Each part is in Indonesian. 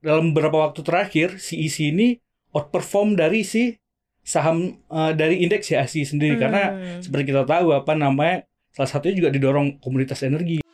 dalam beberapa waktu terakhir si ISI ini outperform dari si saham dari indeks ISI sendiri karena seperti kita tahu salah satunya juga didorong komoditas energi.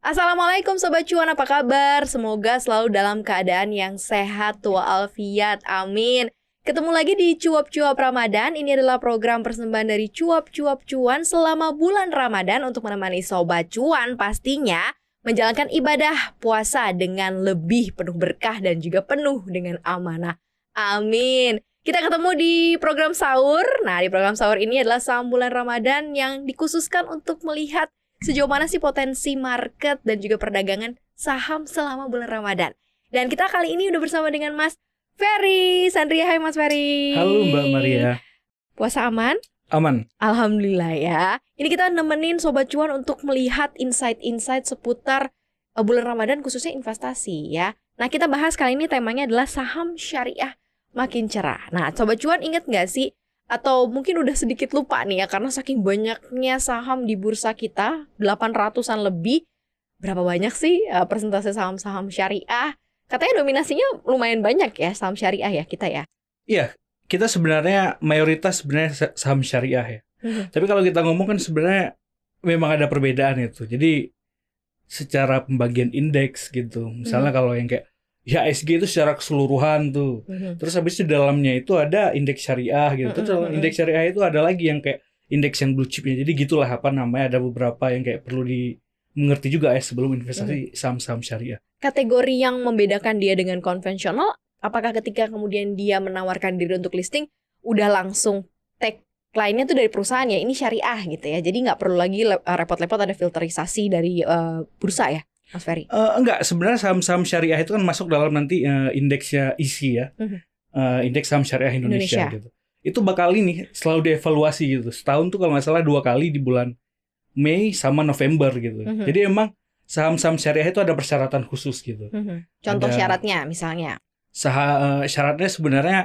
Assalamualaikum Sobat Cuan, apa kabar? Semoga selalu dalam keadaan yang sehat walafiat, amin. Ketemu lagi di Cuap-Cuap Ramadan. Ini adalah program persembahan dari Cuap-Cuap Cuan selama bulan Ramadan untuk menemani Sobat Cuan pastinya menjalankan ibadah puasa dengan lebih penuh berkah dan juga penuh dengan amanah. Amin. Kita ketemu di program sahur. Nah, di program sahur ini adalah saham bulan Ramadan yang dikhususkan untuk melihat sejauh mana sih potensi market dan juga perdagangan saham selama bulan Ramadan. Dan kita kali ini udah bersama dengan Mas Ferry Sandria. Hai Mas Ferry. Halo Mbak Maria. Puasa aman? Aman. Alhamdulillah ya. Ini kita nemenin Sobat Cuan untuk melihat insight-insight seputar bulan Ramadan khususnya investasi ya. Nah, kita bahas kali ini temanya adalah saham syariah makin cerah. Nah, Sobat Cuan ingat gak sih? Atau mungkin udah sedikit lupa nih ya, karena saking banyaknya saham di bursa kita, 800-an lebih. Berapa banyak sih persentase saham-saham syariah? Katanya dominasinya lumayan banyak ya saham syariah ya kita ya. Iya, kita sebenarnya mayoritas sebenarnya saham syariah ya. Tapi kalau kita ngomong kan sebenarnya memang ada perbedaan itu. Jadi secara pembagian indeks gitu. Misalnya kalau yang kayak IHSG itu secara keseluruhan tuh. Terus habis itu dalamnya itu ada indeks syariah gitu. Terus indeks syariah itu ada lagi yang kayak indeks yang blue chipnya. Jadi gitulah ada beberapa yang kayak perlu mengerti juga ya sebelum investasi saham-saham syariah. Kategori yang membedakan dia dengan konvensional, apakah ketika kemudian dia menawarkan diri untuk listing, udah langsung tagline-nya tuh dari perusahaan ya, ini syariah gitu ya. Jadi nggak perlu lagi repot-repot ada filterisasi dari bursa ya, Mas Ferry? Enggak, sebenarnya saham-saham syariah itu kan masuk dalam nanti indeksnya ISI ya, indeks saham syariah Indonesia gitu. Itu bakal ini selalu dievaluasi gitu. Setahun tuh kalau nggak salah 2 kali di bulan Mei sama November gitu. Jadi emang saham-saham syariah itu ada persyaratan khusus gitu. Contoh syaratnya misalnya? Syaratnya sebenarnya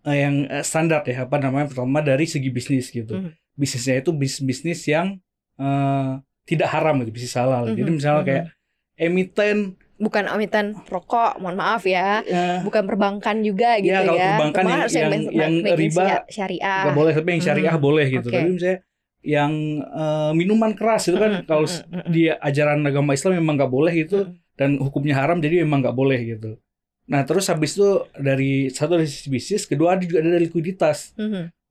yang standar ya, pertama dari segi bisnis gitu. Bisnisnya itu bisnis yang tidak haram gitu, bisnis halal. Jadi misalnya kayak emiten, bukan emiten rokok, mohon maaf ya, bukan perbankan juga gitu ya. Kalau perbankan yang riba syariah nggak boleh, tapi yang syariah boleh gitu. Tapi misalnya yang minuman keras itu kan kalau di ajaran agama Islam memang nggak boleh gitu, dan hukumnya haram, jadi memang nggak boleh gitu. Nah terus habis itu dari sisi bisnis, kedua juga ada likuiditas.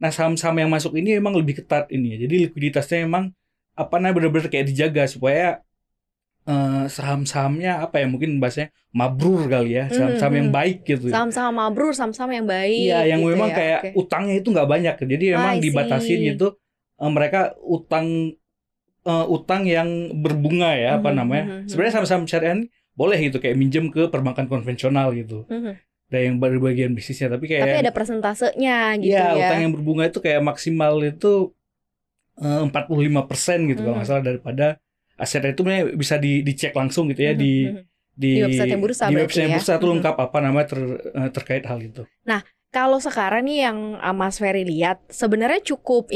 Nah saham-saham yang masuk ini memang lebih ketat ini ya. Jadi likuiditasnya memang benar-benar kayak dijaga supaya saham-sahamnya mungkin bahasanya mabrur kali ya, saham-saham yang baik gitu. Saham-saham mabrur, saham-saham yang baik. Iya, yang gitu memang ya, kayak utangnya itu nggak banyak. Jadi memang dibatasin gitu. Mereka utang yang berbunga ya, sebenarnya saham-saham syariah ini boleh gitu, kayak minjem ke perbankan konvensional gitu. Ada yang bagian bisnisnya, tapi ada persentasenya gitu ya. Iya, utang yang berbunga itu kayak maksimal itu 45% gitu kalau nggak salah daripada aset. Itu bisa dicek langsung gitu ya di website bursa. Di website bursa itu lengkap terkait hal itu. Nah, kalau sekarang nih yang Mas Ferry lihat, sebenarnya cukup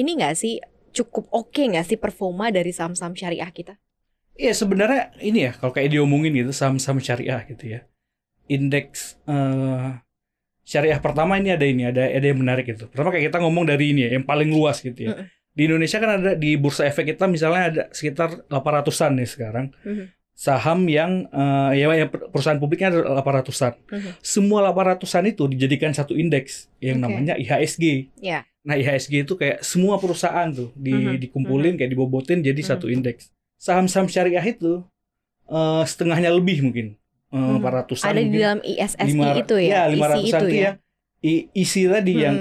oke nggak sih performa dari saham-saham syariah kita? Iya, sebenarnya ini ya, kalau kayak diomongin gitu saham-saham syariah gitu ya. Indeks syariah pertama ini ada yang menarik gitu. Pertama kayak kita ngomong dari ini ya, yang paling luas gitu ya. Di Indonesia kan ada di bursa efek kita misalnya ada sekitar 800-an nih sekarang. Saham yang perusahaan publiknya ada 800-an. Semua 800-an itu dijadikan satu indeks yang namanya IHSG. Nah, IHSG itu kayak semua perusahaan tuh dikumpulin kayak dibobotin jadi satu indeks. Saham-saham syariah itu setengahnya lebih mungkin 400-an. Ada di dalam ISSI itu ya? Iya, 500-an itu ya. ISI tadi yang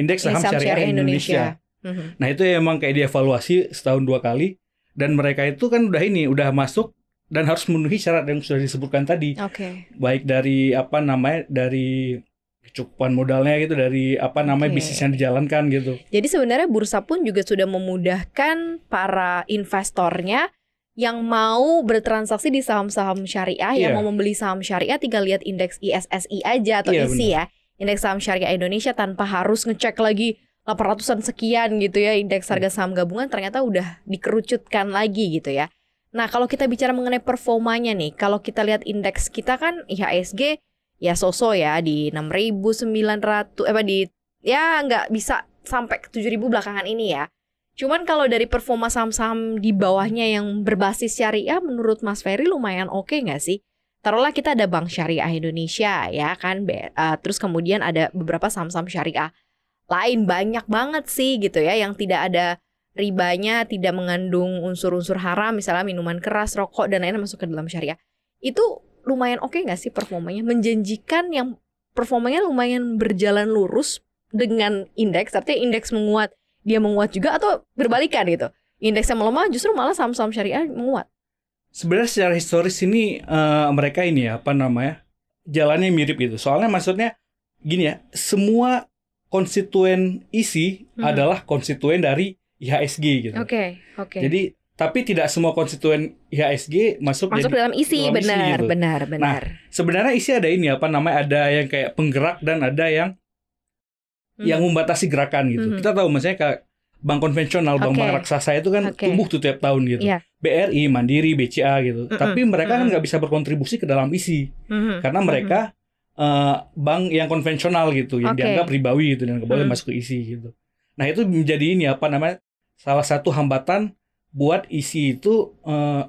indeks saham syariah Indonesia. Nah, itu emang kayak dievaluasi setahun 2 kali, dan mereka itu kan udah masuk dan harus memenuhi syarat yang sudah disebutkan tadi. Baik dari dari kecukupan modalnya gitu, dari bisnis yang dijalankan gitu. Jadi sebenarnya bursa pun juga sudah memudahkan para investornya yang mau bertransaksi di saham-saham syariah, yang mau membeli saham syariah tinggal lihat indeks ISSI aja atau ISI ya, indeks saham syariah Indonesia, tanpa harus ngecek lagi 800-an sekian gitu ya indeks harga saham gabungan ternyata udah dikerucutkan lagi gitu ya. Nah, kalau kita bicara mengenai performanya nih, kalau kita lihat indeks kita kan IHSG ya so-so ya di 6.900 ya nggak bisa sampai ke 7.000 belakangan ini ya. Cuman kalau dari performa saham-saham di bawahnya yang berbasis syariah menurut Mas Ferry lumayan oke nggak sih? Taruhlah kita ada Bank Syariah Indonesia ya kan, terus kemudian ada beberapa saham-saham syariah lain banyak banget sih gitu ya yang tidak ada ribanya, tidak mengandung unsur-unsur haram, misalnya minuman keras, rokok dan lain-lain masuk ke dalam syariah. Itu lumayan oke nggak sih performanya? Menjanjikan yang performanya lumayan berjalan lurus dengan indeks, artinya indeks menguat, dia menguat juga atau berbalikan gitu. Indeks yang melemah justru malah saham-saham syariah menguat. Sebenarnya secara historis ini mereka ini ya, jalannya mirip gitu. Soalnya maksudnya gini ya, semua konstituen isi adalah konstituen dari IHSG gitu. Oke. Jadi tapi tidak semua konstituen IHSG masuk dalam isi, benar, gitu. benar. Nah, sebenarnya isi ada ini ada yang kayak penggerak dan ada yang membatasi gerakan gitu. Kita tahu misalnya kayak bank konvensional, bank-bank raksasa itu kan tumbuh tuh tiap tahun gitu. Yeah. BRI, Mandiri, BCA gitu. Tapi mereka kan nggak bisa berkontribusi ke dalam isi. Karena mereka bank yang konvensional gitu, yang dianggap ribawi gitu dan nggak boleh masuk ke isi gitu. Nah itu menjadi ini salah satu hambatan buat isi itu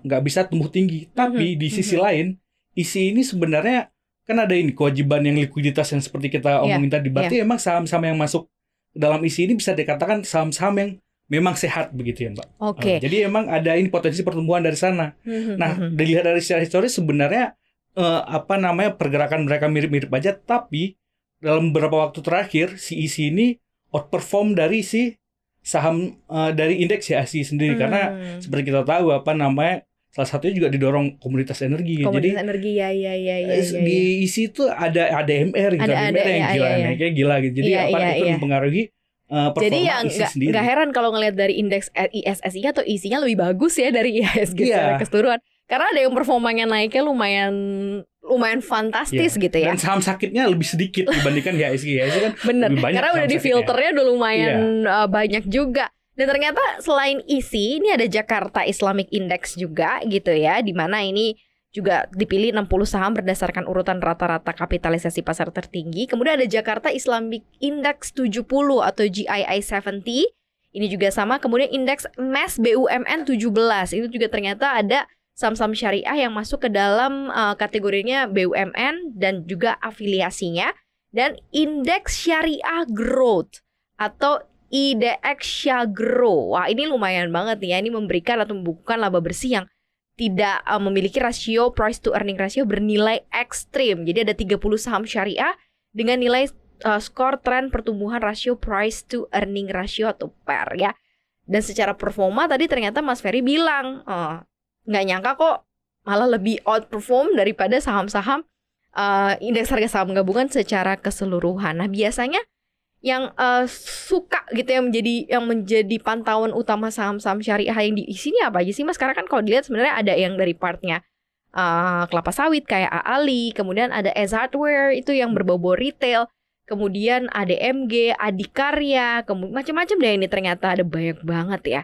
nggak bisa tumbuh tinggi. Tapi di sisi lain, isi ini sebenarnya kan ada ini kewajiban yang likuiditas yang seperti kita omongin tadi. Berarti emang saham-saham yang masuk dalam isi ini bisa dikatakan saham-saham yang memang sehat begitu ya Mbak. Jadi emang ada ini potensi pertumbuhan dari sana. Nah dilihat dari secara historis sebenarnya pergerakan mereka mirip-mirip aja, tapi dalam beberapa waktu terakhir si isi ini outperform dari si saham dari indeks IHSG sendiri karena seperti kita tahu salah satunya juga didorong komoditas energi. Komoditas energi ya. Di isi itu ada ADMR gitu, ADMR yang gila, naiknya gila gitu. Jadi itu mempengaruhi performa jadi ya isi sendiri. Nggak heran kalau ngelihat dari indeks ISSI atau isinya lebih bagus ya dari IHSG secara keseluruhan. Karena ada yang performanya naiknya lumayan fantastis gitu ya. Dan saham sakitnya lebih sedikit dibandingkan IHSG. IHSG kan bener, lebih banyak. Karena udah di filternya udah lumayan banyak juga. Dan ternyata selain isi, ini ada Jakarta Islamic Index juga gitu ya, di mana ini juga dipilih 60 saham berdasarkan urutan rata-rata kapitalisasi pasar tertinggi. Kemudian ada Jakarta Islamic Index 70 atau GII 70. Ini juga sama. Kemudian indeks MES BUMN 17. Itu juga ternyata ada saham-saham syariah yang masuk ke dalam kategorinya BUMN dan juga afiliasinya. Dan indeks syariah growth atau IDX Syagro. Wah, ini lumayan banget nih ya. Ini memberikan atau membukukan laba bersih yang tidak memiliki rasio price to earning ratio bernilai ekstrim. Jadi ada 30 saham syariah dengan nilai skor tren pertumbuhan rasio price to earning ratio atau PER ya. Dan secara performa tadi ternyata Mas Ferry bilang nggak nyangka kok malah lebih outperform daripada saham-saham indeks harga saham gabungan secara keseluruhan. Nah biasanya yang suka gitu yang menjadi pantauan utama saham-saham syariah yang diisi ini apa aja sih Mas? Karena kan kalau dilihat sebenarnya ada yang dari partnya kelapa sawit kayak Aali, kemudian ada Ez Hardware itu yang berbau-bau retail, kemudian ada ADMG, Adikarya, kemudian macam-macam deh ini ternyata ada banyak banget ya.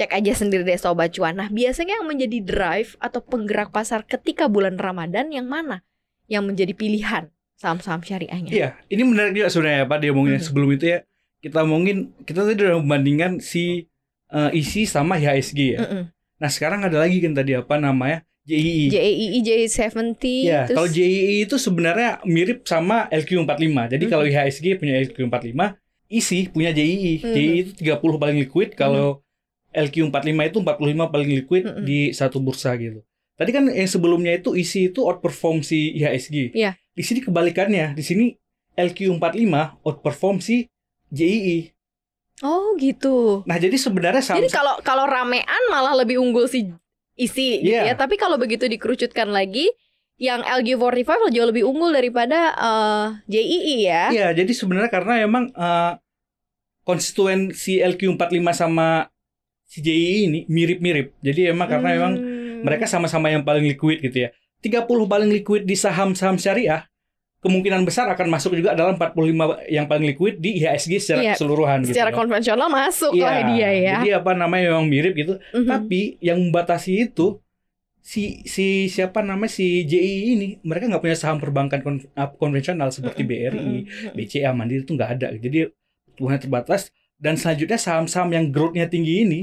Cek aja sendiri deh Sobat Cuan. Nah biasanya yang menjadi drive atau penggerak pasar ketika bulan Ramadan yang mana? Yang menjadi pilihan saham-saham syariahnya. Iya, ini menarik juga sebenarnya Pak dia omongin sebelum itu ya. Kita tadi udah membandingkan si isi sama IHSG ya. Nah, sekarang ada lagi kan tadi JII. JII 70. Ya, kalau JII itu sebenarnya mirip sama LQ45. Jadi kalau IHSG punya LQ45, isi punya JII. JII itu 30 paling liquid, kalau LQ45 itu 45 paling liquid di satu bursa gitu. Tadi kan yang sebelumnya itu isi itu outperform si IHSG. Iya. Di sini kebalikannya. Di sini LQ45 outperform si JII. Oh gitu. Nah jadi sebenarnya jadi kalau ramean malah lebih unggul si isi gitu ya. Tapi kalau begitu dikerucutkan lagi, yang LQ45 jauh lebih unggul daripada JII ya. Iya. Jadi sebenarnya karena emang konstituen si LQ45 sama si JII ini mirip-mirip. Jadi emang karena emang mereka sama-sama yang paling liquid gitu ya. 30 paling liquid di saham-saham syariah kemungkinan besar akan masuk juga dalam 45 yang paling liquid di IHSG secara keseluruhan secara gitu. konvensional masuk lah dia ya. Jadi memang mirip gitu. Tapi yang membatasi itu si JI ini, mereka nggak punya saham perbankan konvensional seperti BRI, BCA, Mandiri, itu nggak ada. Jadi hubungannya terbatas. Dan selanjutnya saham-saham yang growth-nya tinggi ini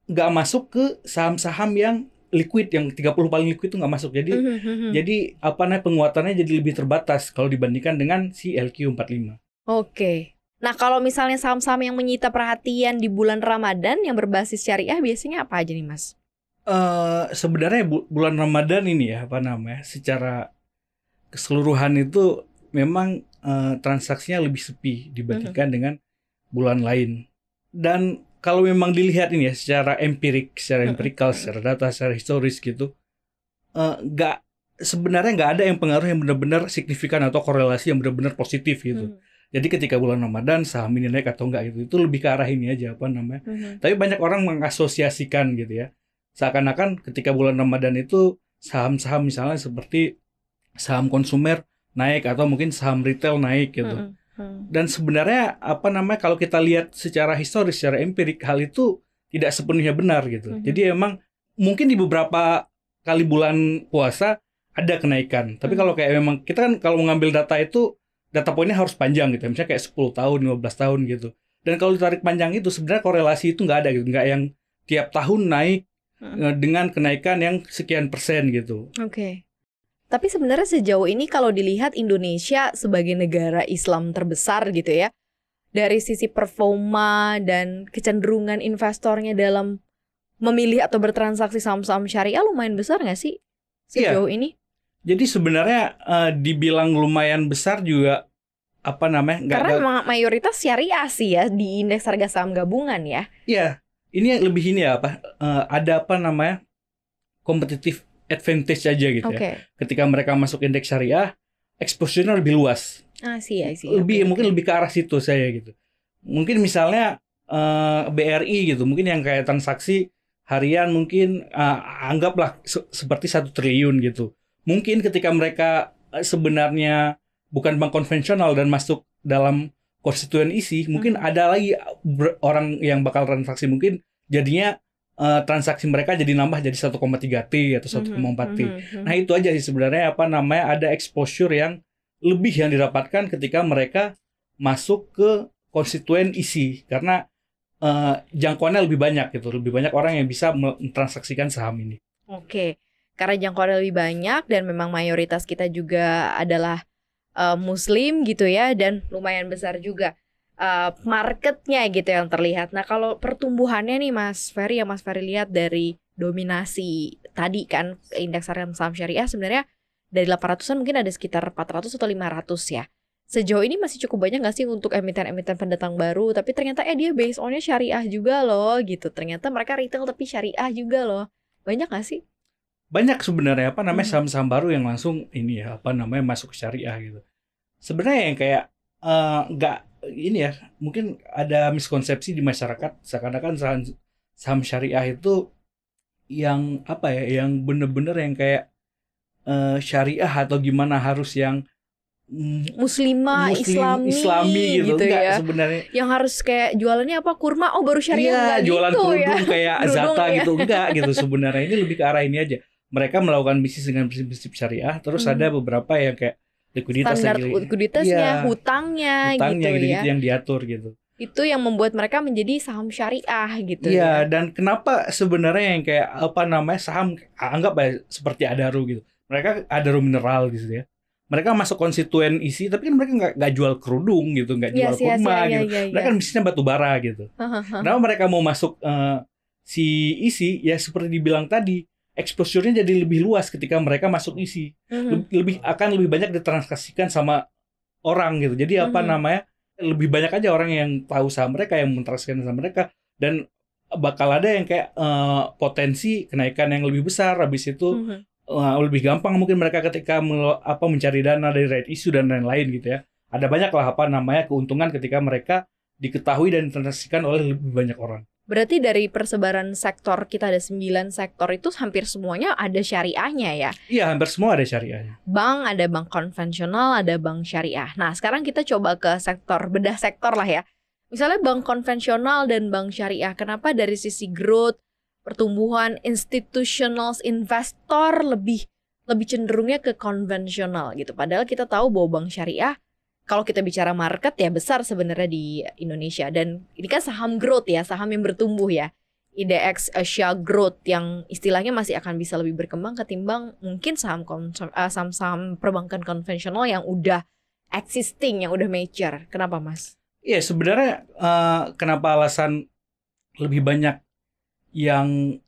nggak masuk ke saham-saham yang liquid, yang 30 paling liquid itu nggak masuk. Jadi penguatannya jadi lebih terbatas kalau dibandingkan dengan si LQ45. Oke. Nah, kalau misalnya saham-saham yang menyita perhatian di bulan Ramadan yang berbasis syariah biasanya apa aja nih, Mas? Sebenarnya bulan Ramadan ini secara keseluruhan itu memang transaksinya lebih sepi dibandingkan dengan bulan lain. Dan kalau memang dilihat ini ya secara empirikal, secara data, secara historis gitu, sebenarnya nggak ada yang pengaruh yang benar-benar signifikan atau korelasi yang benar-benar positif gitu. Jadi ketika bulan Ramadan saham ini naik atau enggak itu lebih ke arah ini aja Tapi banyak orang mengasosiasikan gitu ya. Seakan-akan ketika bulan Ramadan itu saham-saham misalnya seperti saham konsumer naik atau mungkin saham retail naik gitu. Dan sebenarnya kalau kita lihat secara historis, secara empirik, hal itu tidak sepenuhnya benar gitu. Jadi emang mungkin di beberapa kali bulan puasa ada kenaikan. Tapi kalau kayak memang kita kan kalau mengambil data itu, data poinnya harus panjang gitu. Misalnya kayak 10 tahun, 15 tahun gitu. Dan kalau ditarik panjang itu sebenarnya korelasi itu nggak ada gitu. Nggak yang tiap tahun naik dengan kenaikan yang sekian persen gitu. Oke. Tapi sebenarnya sejauh ini kalau dilihat Indonesia sebagai negara Islam terbesar gitu ya, dari sisi performa dan kecenderungan investornya dalam memilih atau bertransaksi saham-saham syariah lumayan besar nggak sih sejauh ini? Jadi sebenarnya dibilang lumayan besar juga karena memang mayoritas syariah sih ya di indeks harga saham gabungan ya. Iya, ini lebih ini ada competitive advantage aja gitu ya. Ketika mereka masuk indeks syariah, exposure-nya lebih luas. Mungkin lebih ke arah situ saya gitu. Mungkin misalnya BRI gitu, mungkin yang kayak transaksi harian mungkin anggaplah seperti 1 triliun gitu. Mungkin ketika mereka sebenarnya bukan bank konvensional dan masuk dalam konstituen isi, mungkin ada lagi orang yang bakal transaksi, mungkin jadinya transaksi mereka jadi nambah jadi 1,3 T atau 1,4 T. Nah itu aja sih sebenarnya ada exposure yang lebih yang didapatkan ketika mereka masuk ke konstituen isi, karena jangkauannya lebih banyak gitu, lebih banyak orang yang bisa mentransaksikan saham ini. Oke, karena jangkauannya lebih banyak dan memang mayoritas kita juga adalah Muslim gitu ya, dan lumayan besar juga marketnya gitu yang terlihat. Nah kalau pertumbuhannya nih Mas Ferry, yang Mas Ferry lihat dari dominasi tadi kan indeks harga saham syariah, sebenarnya dari 800-an mungkin ada sekitar 400 atau 500 ya. Sejauh ini masih cukup banyak gak sih untuk emiten-emiten pendatang baru, tapi ternyata dia based on-nya syariah juga loh gitu. Ternyata mereka retail tapi syariah juga loh. Banyak gak sih? Banyak sebenarnya saham-saham baru yang langsung ini ya masuk ke syariah gitu. Sebenarnya yang kayak nggak ini ya, mungkin ada miskonsepsi di masyarakat seakan-akan saham syariah itu yang yang bener-bener yang kayak syariah atau gimana harus yang Muslimah, Islami gitu enggak, ya. Sebenarnya yang harus kayak jualannya kurma, baru syariah, enggak jualan gitu kerudung ya. kayak Zata gitu, enggak gitu sebenarnya. Ini lebih ke arah ini aja. Mereka melakukan bisnis dengan prinsip syariah, terus ada beberapa yang kayak likuiditasnya, hutangnya gitu ya, yang diatur gitu. Itu yang membuat mereka menjadi saham syariah gitu ya. Dan kenapa sebenarnya yang kayak saham anggap seperti Adaro gitu. Mereka Adaro Mineral gitu ya. Mereka masuk konstituen isi, tapi kan mereka nggak jual kerudung gitu, nggak jual kurma gitu. Mereka kan bisnisnya batu bara gitu. Kenapa mereka mau masuk si isi? Ya seperti dibilang tadi, exposure-nya jadi lebih luas ketika mereka masuk isi. Akan lebih banyak ditransaksikan sama orang gitu. Jadi lebih banyak aja orang yang tahu saham mereka, yang mentransaksikan saham mereka, dan bakal ada yang kayak potensi kenaikan yang lebih besar. Habis itu lebih gampang mungkin mereka ketika mencari dana dari right issue dan lain-lain gitu ya. Ada banyak lah keuntungan ketika mereka diketahui dan ditransaksikan oleh lebih banyak orang. Berarti dari persebaran sektor kita ada 9 sektor itu hampir semuanya ada syariahnya ya. Iya, hampir semua ada syariahnya. Bank, ada bank konvensional, ada bank syariah. Nah, sekarang kita coba ke sektor, bedah sektor lah ya. Misalnya bank konvensional dan bank syariah. Kenapa dari sisi growth, pertumbuhan, institutional investor lebih cenderungnya ke konvensional gitu. Padahal kita tahu bahwa bank syariah, kalau kita bicara market ya besar sebenarnya di Indonesia. Dan ini kan saham growth ya, saham yang bertumbuh ya. IDX Asia Growth yang istilahnya masih akan bisa lebih berkembang ketimbang mungkin saham-saham perbankan konvensional yang udah existing, yang udah mature. Kenapa Mas? Iya, sebenarnya kenapa alasan lebih banyak yang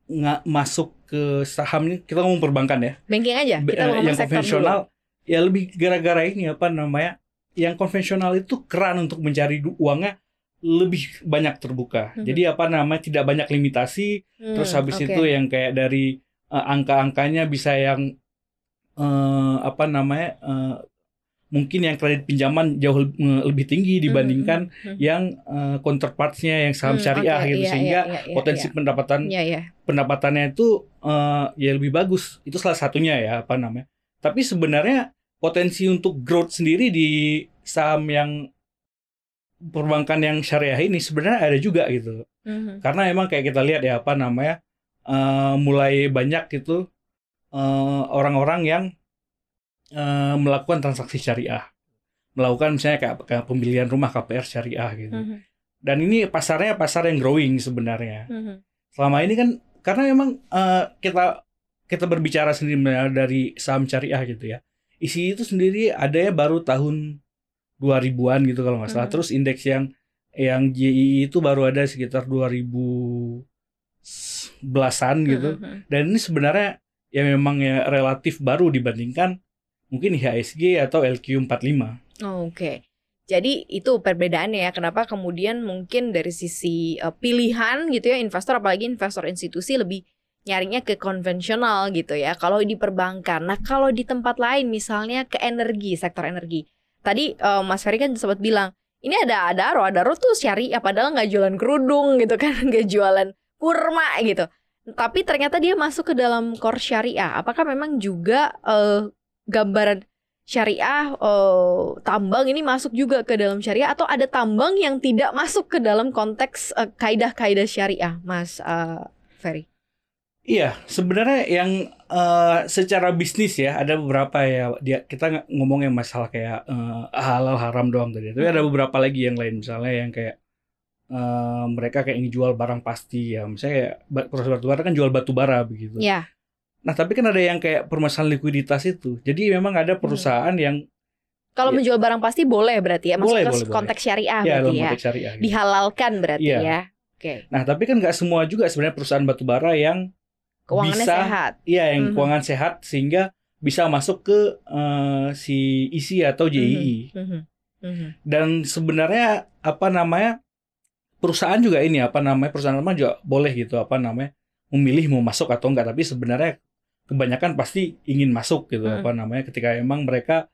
nggak masuk ke saham ini, kita ngomong perbankan ya. Banking aja, kita ngomong yang sektor konvensional, dulu. ya lebih gara-gara ini apa namanya, yang konvensional itu keran untuk mencari uangnya lebih banyak terbuka. Jadi apa namanya, tidak banyak limitasi. Terus habis itu yang kayak dari angka-angkanya bisa yang apa namanya, mungkin yang kredit pinjaman jauh lebih tinggi dibandingkan yang counterpartsnya yang saham syariah gitu, sehingga potensi pendapatannya itu ya lebih bagus. Itu salah satunya ya apa namanya. Tapi sebenarnya potensi untuk growth sendiri di saham yang perbankan yang syariah ini sebenarnya ada juga gitu. Karena emang kayak kita lihat ya apa namanya, mulai banyak gitu orang-orang yang melakukan transaksi syariah, melakukan misalnya kayak pembelian rumah KPR syariah gitu. Dan ini pasarnya pasar yang growing sebenarnya. Selama ini kan karena memang kita berbicara sendiri dari saham syariah gitu ya. Isi itu sendiri adanya baru tahun 2000-an gitu kalau nggak salah. Terus indeks yang JII itu baru ada sekitar 2010-an gitu. Dan ini sebenarnya ya memang ya relatif baru dibandingkan mungkin IHSG atau LQ45. Oke. Jadi itu perbedaannya ya. Kenapa kemudian mungkin dari sisi pilihan gitu ya, investor apalagi investor institusi lebih nyarinya ke konvensional gitu ya. Kalau di perbankan. Nah, kalau di tempat lain misalnya ke energi, sektor energi. Tadi Mas Ferry kan sempat bilang, ini ada Adaro tuh syariah padahal nggak jualan kerudung gitu kan, nggak jualan kurma gitu. Tapi ternyata dia masuk ke dalam core syariah. Apakah memang juga gambaran syariah tambang ini masuk juga ke dalam syariah, atau ada tambang yang tidak masuk ke dalam konteks kaidah-kaidah syariah, Mas Ferry? Iya, sebenarnya yang secara bisnis ya ada beberapa ya, kita ngomongnya masalah kayak halal haram doang tadi. Tapi ada beberapa lagi yang lain, misalnya yang kayak mereka kayak jual barang pasti ya, misalnya kayak proses batubara kan jual batubara begitu. Yeah. Nah tapi kan ada yang kayak permasalahan likuiditas itu. Jadi memang ada perusahaan yang kalau menjual barang pasti boleh berarti ya, masuk ke konteks syariah ya, berarti ya. Konteks syariah, gitu. Dihalalkan berarti ya. Oke. Nah tapi kan nggak semua juga sebenarnya perusahaan batubara yang keuangannya bisa, sehat. Iya, yang keuangan sehat sehingga bisa masuk ke si ISI atau JII. Dan sebenarnya apa namanya, perusahaan juga ini apa namanya, perusahaan lama juga boleh gitu apa namanya memilih mau masuk atau enggak, tapi sebenarnya kebanyakan pasti ingin masuk gitu apa namanya ketika emang mereka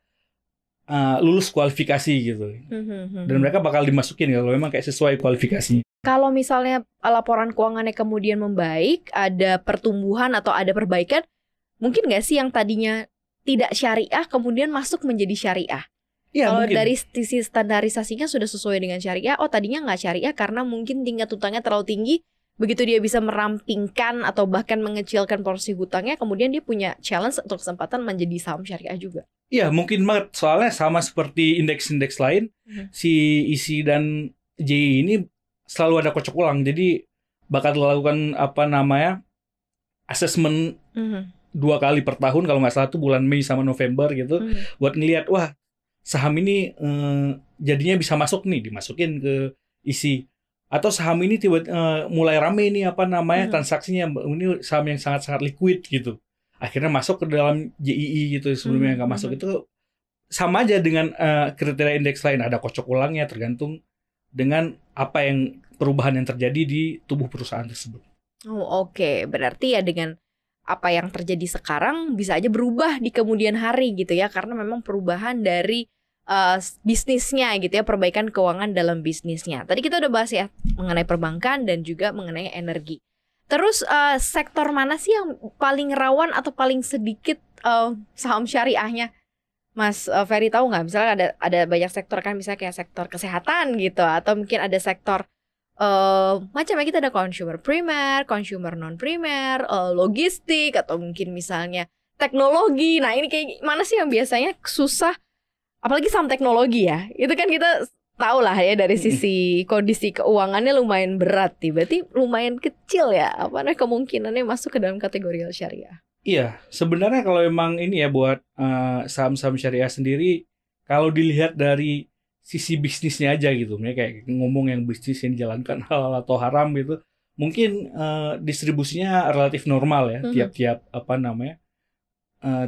lulus kualifikasi gitu. Dan mereka bakal dimasukin kalau memang kayak sesuai kualifikasi. Kalau misalnya laporan keuangannya kemudian membaik, ada pertumbuhan atau ada perbaikan, mungkin nggak sih yang tadinya tidak syariah kemudian masuk menjadi syariah? Ya, kalau mungkin. Dari sisi standarisasinya sudah sesuai dengan syariah, oh tadinya nggak syariah karena mungkin tingkat hutangnya terlalu tinggi, begitu dia bisa merampingkan atau bahkan mengecilkan porsi hutangnya, kemudian dia punya challenge atau kesempatan menjadi saham syariah juga. Iya, mungkin banget. Soalnya sama seperti indeks-indeks lain, si ISI dan JI ini selalu ada kocok ulang. Jadi bakal dilakukan apa namanya assessment 2 kali per tahun, kalau nggak salah tuh bulan Mei sama November gitu, buat ngelihat wah saham ini jadinya bisa masuk nih, dimasukin ke ISI. Atau saham ini mulai rame nih apa namanya transaksinya, ini saham yang sangat-sangat liquid gitu, akhirnya masuk ke dalam JII gitu. Sebelumnya nggak masuk. Itu sama aja dengan kriteria indeks lain, ada kocok ulangnya tergantung dengan apa yang perubahan yang terjadi di tubuh perusahaan tersebut. Oh oke. Berarti ya dengan apa yang terjadi sekarang bisa aja berubah di kemudian hari gitu ya, karena memang perubahan dari bisnisnya gitu ya, perbaikan keuangan dalam bisnisnya. Tadi kita udah bahas ya mengenai perbankan dan juga mengenai energi. Terus sektor mana sih yang paling rawan atau paling sedikit saham syariahnya? Mas Ferry tahu nggak? Misalnya ada banyak sektor kan, misalnya kayak sektor kesehatan gitu, atau mungkin ada sektor macamnya, kita ada consumer primer, consumer non primer, logistik, atau mungkin misalnya teknologi. Nah ini kayak mana sih yang biasanya susah? Apalagi saham teknologi ya, itu kan kita tahu lah ya dari sisi kondisi keuangannya lumayan berat, berarti lumayan kecil ya apa namanya kemungkinannya masuk ke dalam kategori syariah. Iya, sebenarnya kalau emang ini ya buat saham-saham syariah sendiri, kalau dilihat dari sisi bisnisnya aja gitu, kayak ngomong yang bisnis yang dijalankan halal atau haram gitu, mungkin distribusinya relatif normal ya, tiap-tiap apa namanya,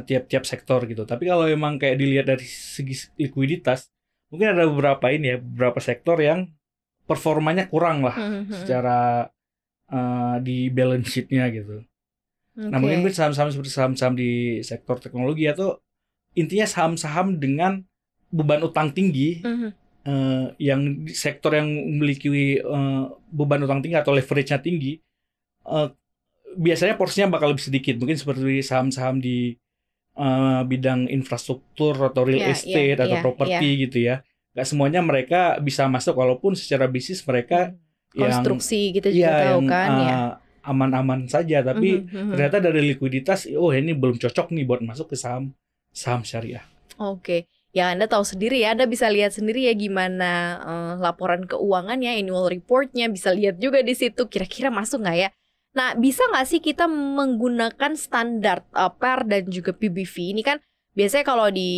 tiap-tiap sektor gitu. Tapi kalau emang kayak dilihat dari segi likuiditas, mungkin ada beberapa sektor yang performanya kurang lah secara di balance sheet-nya gitu. Nah mungkin saham-saham seperti saham-saham di sektor teknologi atau intinya saham-saham dengan beban utang tinggi, yang sektor yang memiliki beban utang tinggi atau leverage-nya tinggi, biasanya porsinya bakal lebih sedikit. Mungkin seperti saham-saham di bidang infrastruktur atau real estate atau properti gitu ya. Gak semuanya mereka bisa masuk, walaupun secara bisnis mereka konstruksi gitu juga tahu kan ya. Aman-aman saja, tapi ternyata dari likuiditas, ini belum cocok nih buat masuk ke saham syariah. Oke. Ya Anda tahu sendiri ya, Anda bisa lihat sendiri ya gimana laporan keuangannya, annual reportnya, bisa lihat juga di situ kira-kira masuk nggak ya. Nah, bisa nggak sih kita menggunakan standar PER dan juga PBV? Ini kan biasanya kalau di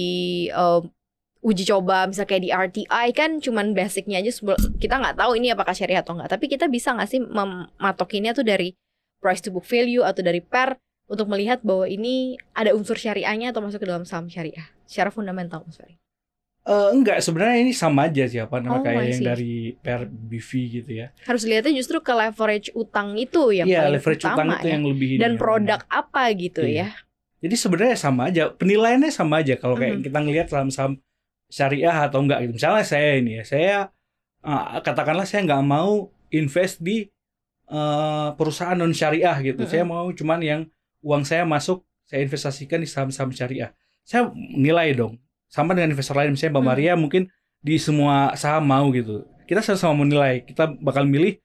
uji coba, misalnya kayak di RTI kan cuman basicnya aja, kita nggak tahu ini apakah syariah atau nggak. Tapi kita bisa nggak sih mematokinya tuh dari price to book value atau dari PER untuk melihat bahwa ini ada unsur syariahnya atau masuk ke dalam saham syariah secara fundamental, Mas Ferry? Enggak, sebenarnya ini sama aja sih kayak yang dari PER BV gitu ya. Harus lihatnya justru ke leverage utang itu yang paling leverage utama utang itu ya. yang lebih Dan produk apa gitu ya. Jadi sebenarnya sama aja, penilaiannya sama aja kalau kayak kita ngelihat saham-saham syariah atau enggak gitu. Misalnya saya katakanlah saya nggak mau invest di perusahaan non syariah gitu. Saya mau cuman yang uang saya masuk, saya investasikan di saham-saham syariah. Saya nilai dong. Sama dengan investor lain, misalnya Mbak Maria mungkin di semua saham mau gitu. Kita sama-sama menilai, kita bakal milih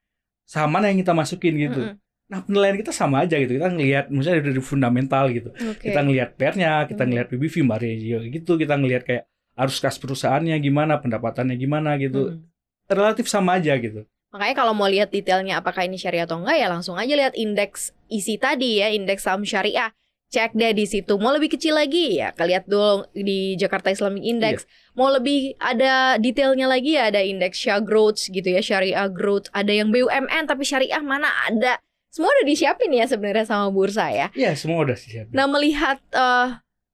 saham mana yang kita masukin gitu. Nah penilaian kita sama aja gitu. Kita ngelihat misalnya dari fundamental gitu. Kita ngelihat PER-nya, kita ngelihat PBV Mbak Maria gitu. Kita ngelihat kayak arus kas perusahaannya gimana, pendapatannya gimana gitu. Relatif sama aja gitu. Makanya kalau mau lihat detailnya apakah ini syariah atau enggak, ya langsung aja lihat indeks isi tadi ya, indeks saham syariah. Cek deh di situ. Mau lebih kecil lagi ya, lihat dulu di Jakarta Islamic Index. Mau lebih ada detailnya lagi ya, ada indeks Shah Growth gitu ya, Syariah Growth. Ada yang BUMN tapi syariah mana ada. Semua udah disiapin ya sebenarnya sama bursa ya. Iya, semua udah disiapin. Nah, melihat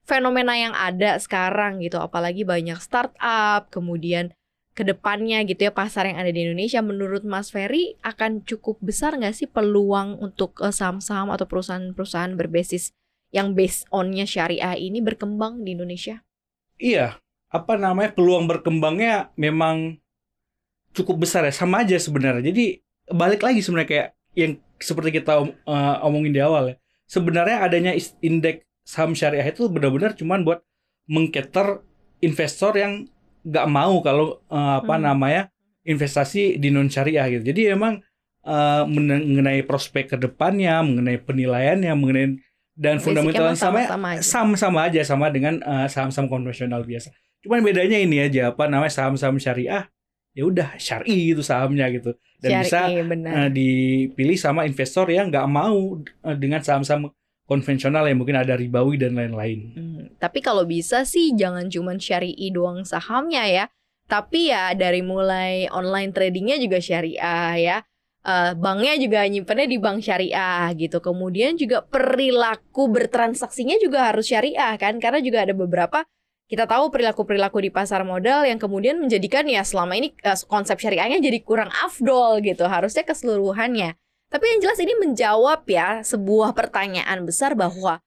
fenomena yang ada sekarang gitu, apalagi banyak startup, kemudian kedepannya gitu ya, pasar yang ada di Indonesia, menurut Mas Ferry akan cukup besar nggak sih peluang untuk saham-saham atau perusahaan-perusahaan berbasis yang based on-nya syariah ini berkembang di Indonesia? Iya, peluang berkembangnya memang cukup besar ya, sama aja sebenarnya. Jadi balik lagi sebenarnya kayak yang seperti kita omongin di awal ya. Sebenarnya adanya indeks saham syariah itu benar-benar cuman buat mengcater investor yang nggak mau kalau investasi di non syariah gitu. Jadi emang mengenai prospek kedepannya, mengenai penilaiannya, mengenai dan fundamentalnya sama aja sama dengan saham-saham konvensional biasa. Cuman bedanya ini aja saham-saham syariah ya udah syar'i gitu sahamnya gitu, dan syari, bisa dipilih sama investor yang nggak mau dengan saham-saham konvensional yang mungkin ada ribawi dan lain-lain. Tapi kalau bisa sih jangan cuma syari'i doang sahamnya ya, tapi ya dari mulai online tradingnya juga syariah ya. Banknya juga nyimpennya di bank syariah gitu. Kemudian juga perilaku bertransaksinya juga harus syariah kan. Karena juga ada beberapa, kita tahu perilaku-perilaku di pasar modal yang kemudian menjadikan ya selama ini konsep syariahnya jadi kurang afdol gitu. Harusnya keseluruhannya. Tapi yang jelas ini menjawab ya sebuah pertanyaan besar bahwa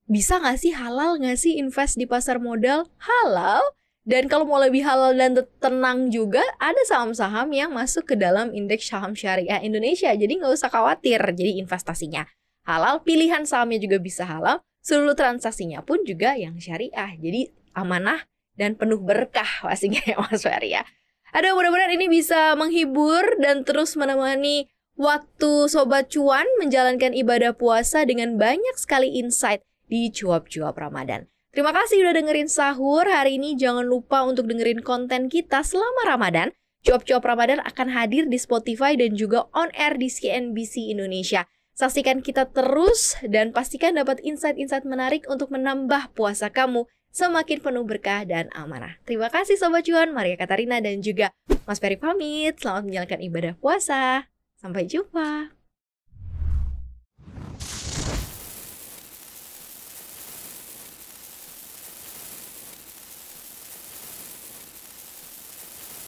bisa nggak sih, halal nggak sih invest di pasar modal? Halal. Dan kalau mau lebih halal dan tenang juga, ada saham-saham yang masuk ke dalam indeks saham syariah Indonesia. Jadi nggak usah khawatir, jadi investasinya halal, pilihan sahamnya juga bisa halal, seluruh transaksinya pun juga yang syariah. Jadi amanah dan penuh berkah pastinya ya Mas Ferry ya. Aduh, mudah-mudahan ini bisa menghibur dan terus menemani waktu Sobat Cuan menjalankan ibadah puasa dengan banyak sekali insight di cuap-cuap Ramadan. Terima kasih udah dengerin sahur. Hari ini jangan lupa untuk dengerin konten kita selama Ramadan. Cuap-cuap Ramadan akan hadir di Spotify dan juga on air di CNBC Indonesia. Saksikan kita terus dan pastikan dapat insight-insight menarik untuk menambah puasa kamu semakin penuh berkah dan amanah. Terima kasih Sobat Cuan, Maria Katarina dan juga Mas Ferry pamit. Selamat menjalankan ibadah puasa. Sampai jumpa.